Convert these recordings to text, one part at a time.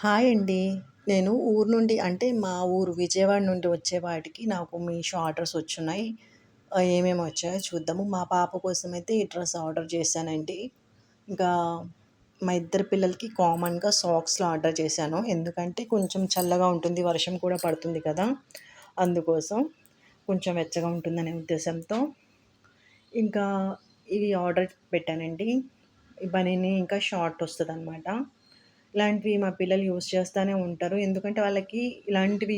Hi అండి. నేను ఊరు నుండి అంటే మా ఊరు విజయవాడ నుండి వచ్చేవాటికి నాకు మీషో ఆర్డర్స్ వచ్చున్నాయి. ఏమేమి వచ్చాయో చూద్దాము. మా పాప కోసమైతే ఈ డ్రెస్ ఆర్డర్ చేశానండి. ఇంకా మా ఇద్దరు పిల్లలకి కామన్‌గా సాక్స్‌లు ఆర్డర్ చేశాను. ఎందుకంటే కొంచెం చల్లగా ఉంటుంది. వర్షం కూడా పడుతుంది కదా! అందుకోసం కొంచెం వెచ్చగా ఉంటుందనే ఉద్దేశంతో ఇంకా ఇవి ఆర్డర్ పెట్టానండి. ఈ బనీని ఇంకా షార్ట్ వస్తదనమాట. ఇలాంటివి మా పిల్లలు యూజ్ చేస్తానే ఉంటారు. ఎందుకంటే వాళ్ళకి ఇలాంటివి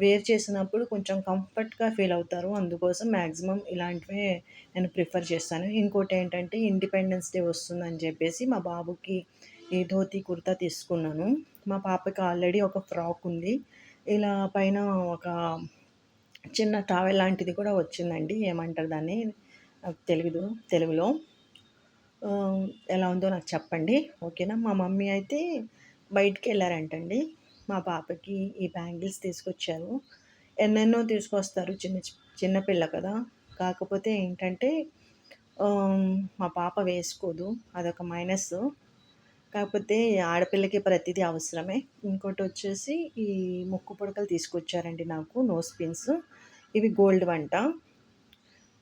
వేర్ చేసినప్పుడు కొంచెం కంఫర్ట్‌గా ఫీల్ అవుతారు. అందుకోసం మాక్సిమం ఇలాంటివే నేను ప్రిఫర్ చేస్తాను. ఇంకోటేంటంటే ఇండిపెండెన్స్ డే వస్తుందని చెప్పేసి మా బాబుకి ఈ ధోతి, కుర్తా తీసుకున్నాను. మా పాపకి ఆల్రెడీ ఒక ఫ్రాక్ ఉంది. ఇలా పైన ఒక చిన్న టవల్ లాంటిది కూడా వచ్చిందండి. ఏమంటారు దాన్ని? నాకు తెలీదు తెలుగులో. ఎలా ఉందో నాకు చెప్పండి. ఓకేనా? మా మమ్మీ అయితే బయటికెళ్లారంటండి. మా పాపకి ఈ బ్యాంగిల్స్ తీసుకొచ్చారు. ఎన్నెన్నో తీసుకొస్తారు. చిన్న పిల్ల కదా! కాకపోతే ఏంటంటే మా పాప వేసుకోదు. అదొక మైనస్సు. కాకపోతే ఆడపిల్లకి ప్రతీదీ అవసరమే. ఇంకోటొచ్చేసి ఈ ముక్కు పుడకలు తీసుకొచ్చారండి నాకు. Nose pins. ఇవి గోల్డ్‌వంట.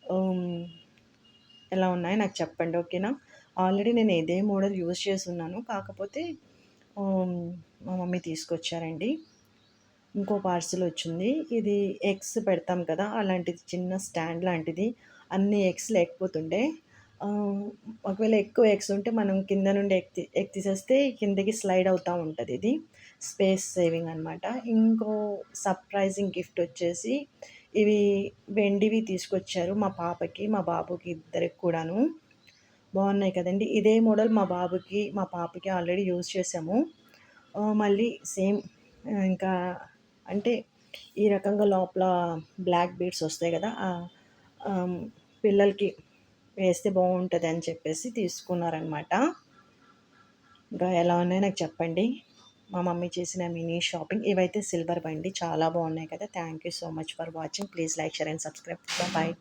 హ్మ్. ఎలా ఉన్నాయో నాకు చెప్పండి. ఓకేనా? ఆల్రెడీ నేను ఇదే మోడల్ యూజ్ చేసున్నాను. కాకపోతే హ్మ్, మా మమ్మీ తీసుకొచ్చారండి. ఇంకో పార్సెల్ వచ్చింది. ఇది ఎగ్స్ పెడతాం కదా! అలాంటిది చిన్న స్టాండ్ లాంటిది. అన్ని ఎగ్స్ లేకపోతుండే. ఆహ్, ఒకవేళ ఎక్కువ ఎగ్స్ ఉంటే మనం కింద నుండి ఎగ్ తీసేస్తే కిందకి స్లైడ్ అవుతా ఉంటదిది. స్పేస్ సేవింగ్ అనమాట. ఇంకో సర్ప్రైజింగ్ గిఫ్ట్ వచ్చేసి ఇవి వెండివి తీసుకొచ్చారు మా పాపకి, మా బాబుకి ఇద్దరికి కూడాను. బావున్నాయి కదండీ! ఇదే మోడల్ మా బాబుకి, మా పాపకి ఆల్రెడీ యూజ్ చేశాము. మళ్ళీ సేమ్ ఇంకా అంటే ఈ రకంగా లోపల బ్లాక్ బీడ్స్ వస్తాయి గదా! ఆహ్, పిల్లలకి వేస్తే బావుంటదని చెప్పేసి తీసుకున్నారనమాట. ఇంకా ఎలా ఉన్నాయో నాకు చెప్పండి. మా మమ్మీ చేసిన మినీ షాపింగ్. ఇవైతే సిల్వర్ బండి చాలా బావున్నాయి కదా! Thank you so much for watching. Please like, share and subscribe. Bye.